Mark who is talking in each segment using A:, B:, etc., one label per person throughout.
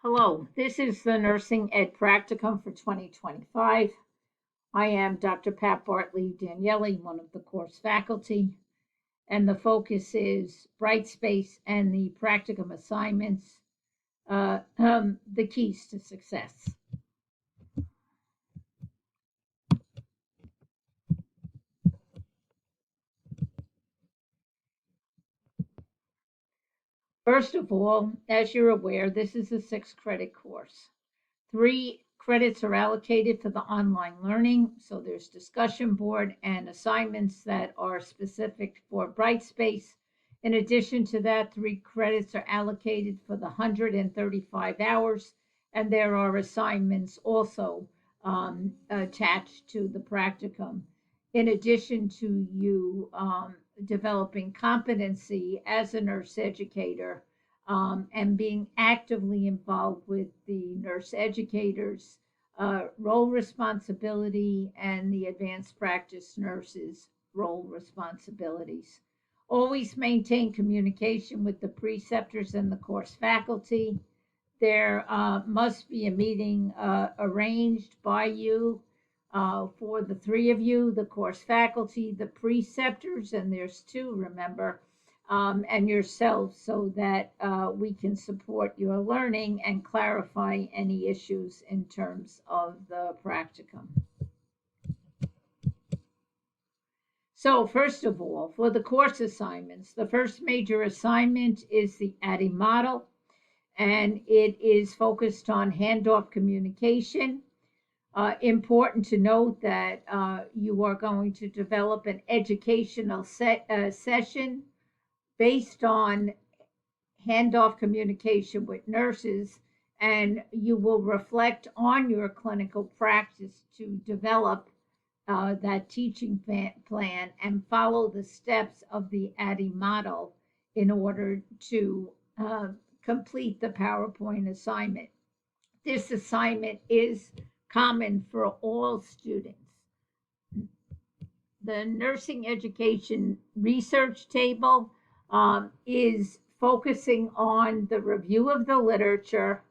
A: Hello, this is the Nursing Ed Practicum for 2025. I am Dr. Pat Bartley Daniele, one of the course faculty, and the focus is Brightspace and the Practicum assignments, the keys to success. First of all, as you're aware, this is a 6 credit course. 3 credits are allocated for the online learning. So there's discussion board and assignments that are specific for Brightspace. In addition to that, 3 credits are allocated for the 135 hours, and there are assignments also attached to the practicum. In addition to you developing competency as a nurse educator, and being actively involved with the nurse educators, role responsibility, and the advanced practice nurses' role responsibilities. Always maintain communication with the preceptors and the course faculty. There must be a meeting arranged by you for the 3 of you, the course faculty, the preceptors, and there's 2, remember, and yourself, so that we can support your learning and clarify any issues in terms of the practicum. So, first of all, for the course assignments, the first major assignment is the ADDIE model, and it is focused on handoff communication. Important to note that you are going to develop an educational session based on handoff communication with nurses, and you will reflect on your clinical practice to develop that teaching plan and follow the steps of the ADDIE model in order to complete the PowerPoint assignment. This assignment is common for all students. The nursing education research table is focusing on the review of the literature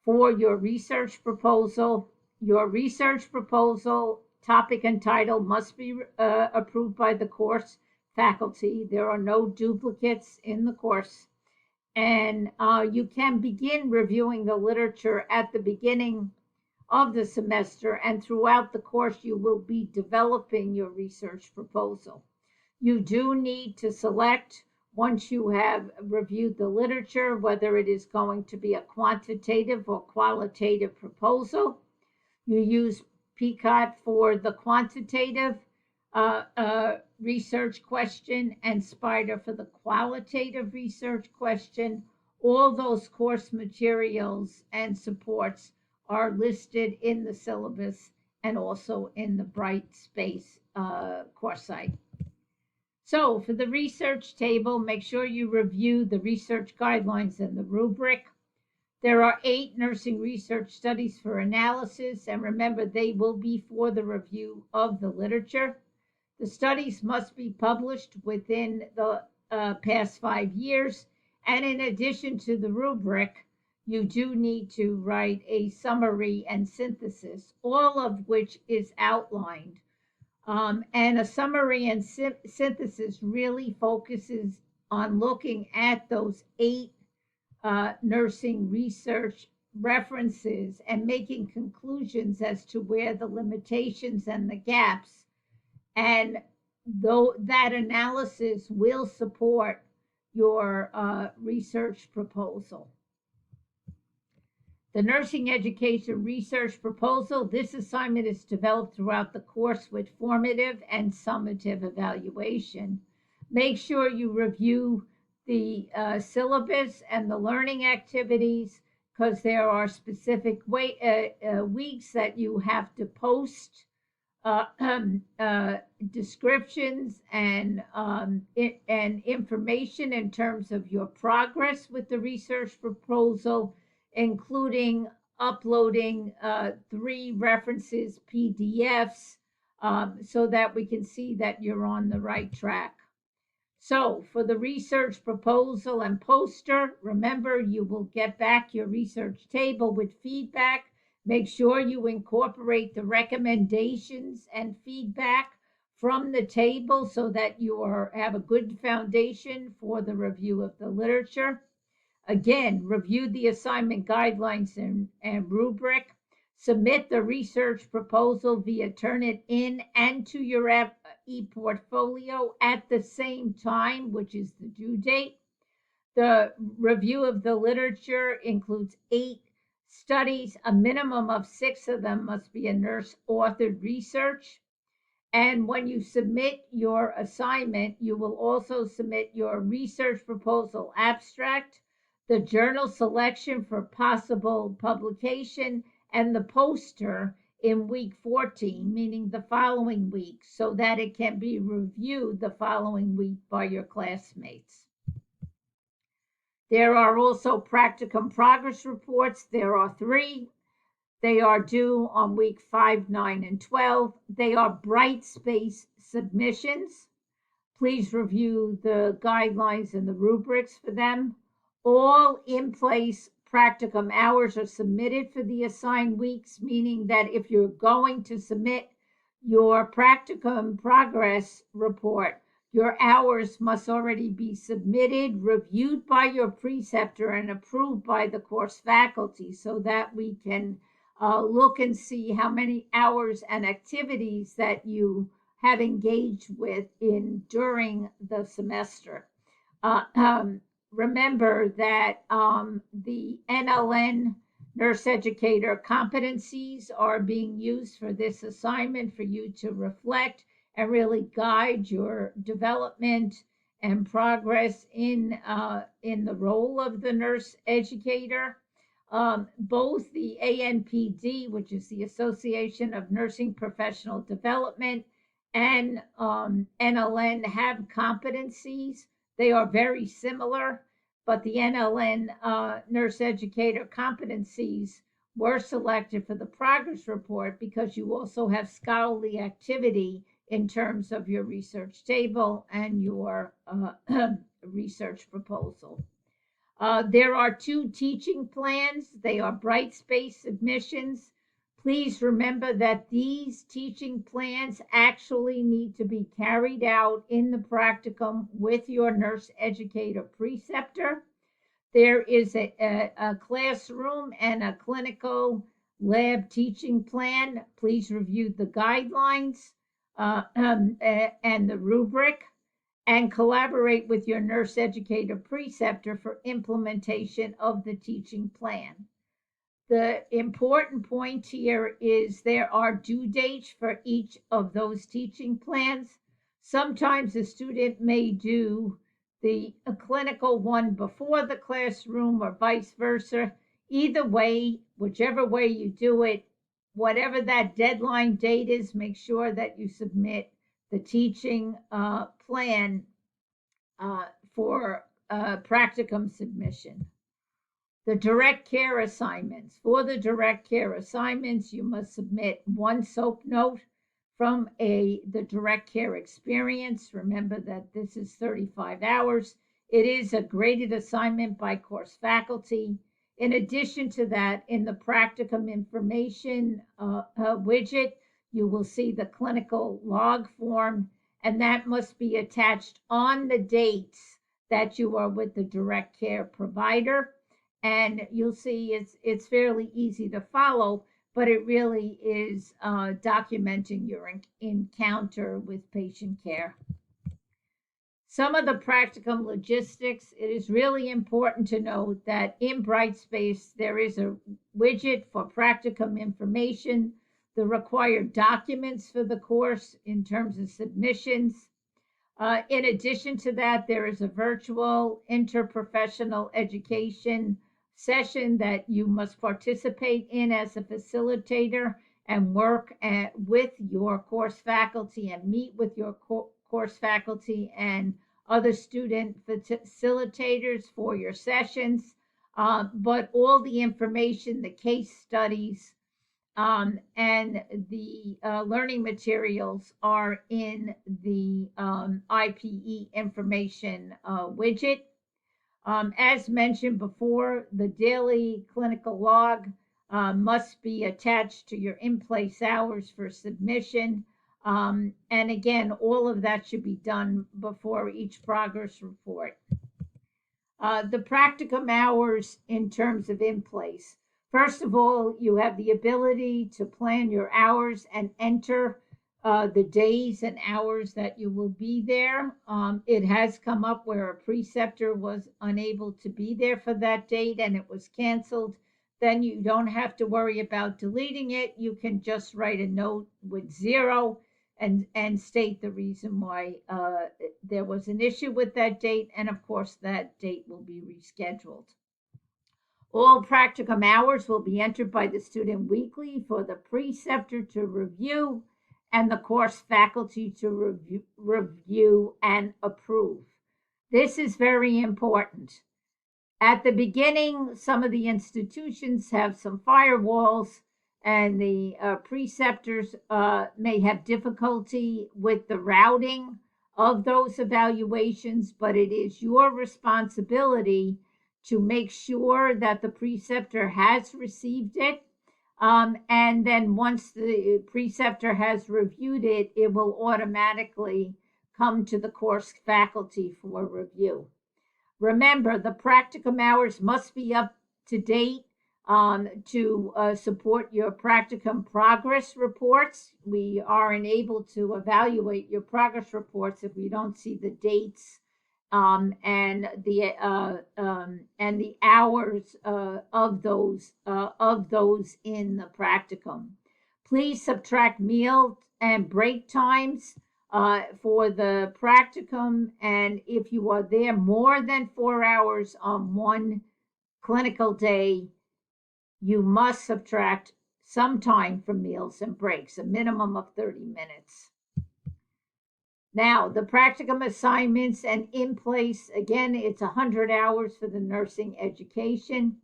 A: for your research proposal. Your research proposal topic and title must be approved by the course faculty. There are no duplicates in the course. And you can begin reviewing the literature at the beginning of the semester, and throughout the course, you will be developing your research proposal. You do need to select, once you have reviewed the literature, whether it is going to be a quantitative or qualitative proposal. You use PCOT for the quantitative research question and SPIDER for the qualitative research question. All those course materials and supports are listed in the syllabus and also in the Brightspace course site. So for the research table, make sure you review the research guidelines and the rubric. There are 8 nursing research studies for analysis, and remember, they will be for the review of the literature. The studies must be published within the past 5 years, and in addition to the rubric, you do need to write a summary and synthesis, all of which is outlined. And a summary and synthesis really focuses on looking at those 8 nursing research references and making conclusions as to where the limitations and the gaps, and though that analysis will support your research proposal. The nursing education research proposal, this assignment is developed throughout the course with formative and summative evaluation. Make sure you review the syllabus and the learning activities, because there are specific weeks that you have to post descriptions and information in terms of your progress with the research proposal, including uploading 3 references PDFs, so that we can see that you're on the right track. So for the research proposal and poster, remember you will get back your research table with feedback. Make sure you incorporate the recommendations and feedback from the table so that have a good foundation for the review of the literature. Again, review the assignment guidelines and rubric. Submit the research proposal via Turnitin and to your e-portfolio at the same time, which is the due date. The review of the literature includes 8 studies. A minimum of 6 of them must be a nurse authored research. And when you submit your assignment, you will also submit your research proposal abstract, the journal selection for possible publication, and the poster in week 14, meaning the following week, so that it can be reviewed the following week by your classmates. There are also practicum progress reports. There are 3. They are due on week 5, 9, and 12. They are Brightspace submissions. Please review the guidelines and the rubrics for them. All in place practicum hours are submitted for the assigned weeks, meaning that if you're going to submit your practicum progress report, your hours must already be submitted, reviewed by your preceptor, and approved by the course faculty so that we can look and see how many hours and activities that you have engaged with during the semester. Remember that the NLN nurse educator competencies are being used for this assignment for you to reflect and really guide your development and progress in the role of the nurse educator. Both the ANPD, which is the Association of Nursing Professional Development, and NLN have competencies. They are very similar, but the NLN nurse educator competencies were selected for the progress report because you also have scholarly activity in terms of your research table and your research proposal. There are 2 teaching plans. They are Brightspace submissions. Please remember that these teaching plans actually need to be carried out in the practicum with your nurse educator preceptor. There is a classroom and a clinical lab teaching plan. Please review the guidelines and the rubric, and collaborate with your nurse educator preceptor for implementation of the teaching plan. The important point here is there are due dates for each of those teaching plans. Sometimes a student may do the clinical one before the classroom or vice versa. Either way, whichever way you do it, whatever that deadline date is, make sure that you submit the teaching plan for practicum submission. The direct care assignments. For the direct care assignments, you must submit 1 SOAP note from the direct care experience. Remember that this is 35 hours. It is a graded assignment by course faculty. In addition to that, in the practicum information widget, you will see the clinical log form, and that must be attached on the dates that you are with the direct care provider. And you'll see it's fairly easy to follow, but it really is documenting your encounter with patient care. Some of the practicum logistics. It is really important to note that in Brightspace there is a widget for practicum information, the required documents for the course in terms of submissions. In addition to that, there is a virtual interprofessional education session that you must participate in as a facilitator and work with your course faculty and meet with your course faculty and other student facilitators for your sessions. But all the information, the case studies, And the learning materials are in the IPE information widget. As mentioned before, the daily clinical log must be attached to your in place hours for submission. And again, all of that should be done before each progress report. The practicum hours in terms of in place. First of all, you have the ability to plan your hours and enter the days and hours that you will be there. It has come up where a preceptor was unable to be there for that date and it was canceled. Then you don't have to worry about deleting it. You can just write a note with 0 and state the reason why there was an issue with that date, and of course that date will be rescheduled. All practicum hours will be entered by the student weekly for the preceptor to review and the course faculty to review and approve. This is very important. At the beginning, some of the institutions have some firewalls, and the preceptors may have difficulty with the routing of those evaluations, but it is your responsibility to make sure that the preceptor has received it. And then once the preceptor has reviewed it, it will automatically come to the course faculty for review. Remember, the practicum hours must be up to date to support your practicum progress reports. We are unable to evaluate your progress reports if we don't see the dates and the hours of those in the practicum. Please subtract meal and break times for the practicum, and if you are there more than 4 hours on one clinical day, you must subtract some time from meals and breaks, a minimum of 30 minutes. Now, the practicum assignments and in place, again, it's 100 hours for the nursing education.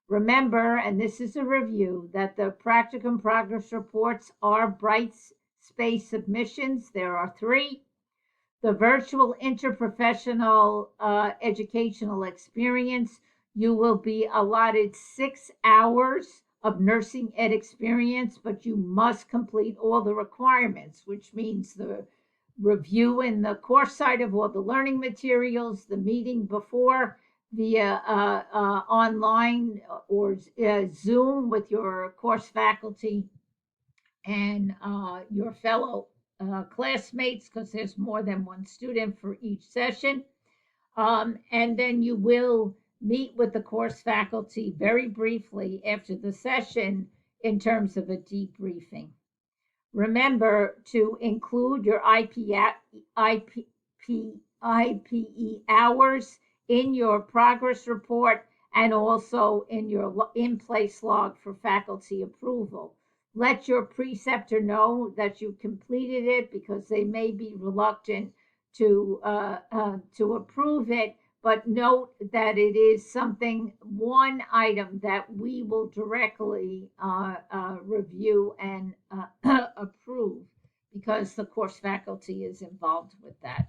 A: Remember, and this is a review, that the practicum progress reports are Brightspace submissions. There are 3. The virtual interprofessional educational experience, you will be allotted 6 hours of nursing ed experience, but you must complete all the requirements, which means the review in the course site of all the learning materials, the meeting before via online or Zoom with your course faculty and your fellow classmates, because there's more than one student for each session. And then you will meet with the course faculty very briefly after the session in terms of a debriefing. Remember to include your IPE hours in your progress report and also in your in-place log for faculty approval. Let your preceptor know that you completed it because they may be reluctant to approve it, but note that it is one item that we will directly review and approve because the course faculty is involved with that.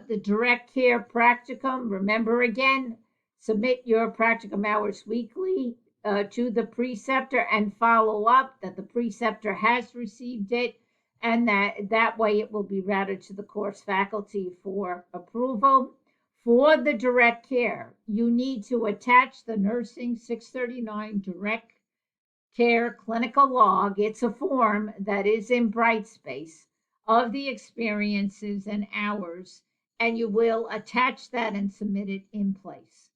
A: The direct care practicum, remember again, submit your practicum hours weekly to the preceptor and follow up that the preceptor has received it, and that way it will be routed to the course faculty for approval. For the direct care, you need to attach the Nursing 639 direct care clinical log. It's a form that is in Brightspace of the experiences and hours, and you will attach that and submit it in place.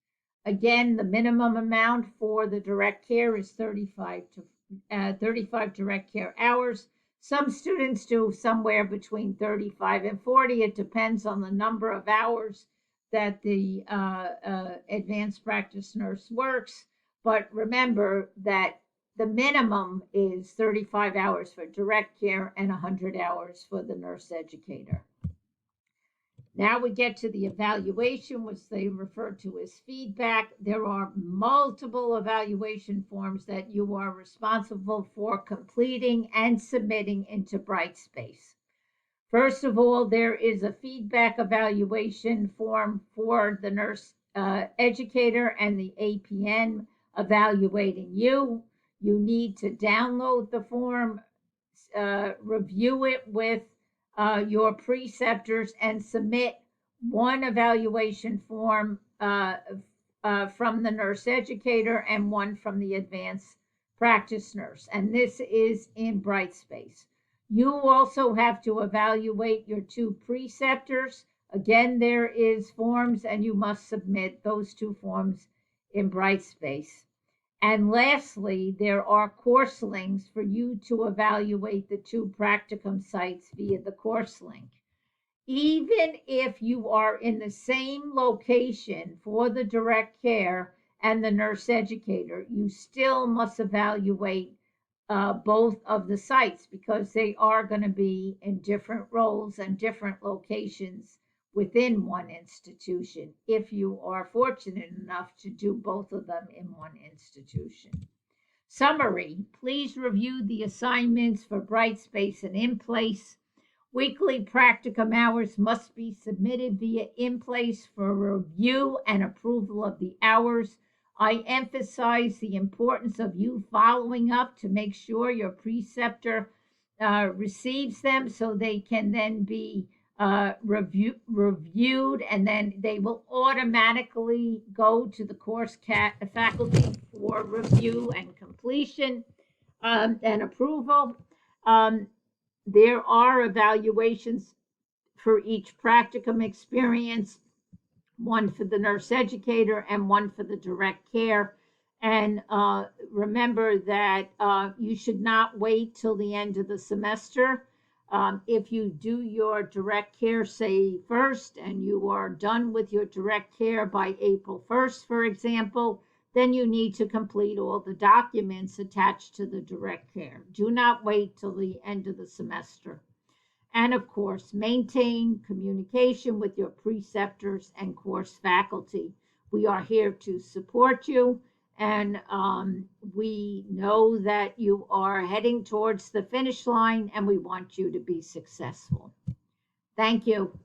A: Again, the minimum amount for the direct care is 35 direct care hours. Some students do somewhere between 35 and 40. It depends on the number of hours that the advanced practice nurse works. But remember that the minimum is 35 hours for direct care and 100 hours for the nurse educator. Now we get to the evaluation, which they refer to as feedback. There are multiple evaluation forms that you are responsible for completing and submitting into Brightspace. First of all, there is a feedback evaluation form for the nurse educator and the APN evaluating you. You need to download the form, review it with your preceptors, and submit one evaluation form from the nurse educator and one from the advanced practice nurse. And this is in Brightspace. You also have to evaluate your two preceptors. Again, there is forms, and you must submit those two forms in Brightspace. And lastly, there are course links for you to evaluate the two practicum sites via the course link. Even if you are in the same location for the direct care and the nurse educator, you still must evaluate both of the sites because they are going to be in different roles and different locations within one institution if you are fortunate enough to do both of them in one institution. Summary: please review the assignments for Brightspace and In Place. Weekly practicum hours must be submitted via In Place for review and approval of the hours. I emphasize the importance of you following up to make sure your preceptor receives them so they can then be reviewed, and then they will automatically go to the course faculty for review and completion and approval. Um, there are evaluations for each practicum experience, one for the nurse educator and one for the direct care. And remember that you should not wait till the end of the semester. If you do your direct care, say, first, and you are done with your direct care by April 1st, for example, then you need to complete all the documents attached to the direct care. Do not wait till the end of the semester. And of course, maintain communication with your preceptors and course faculty. We are here to support you, and we know that you are heading towards the finish line, and we want you to be successful. Thank you.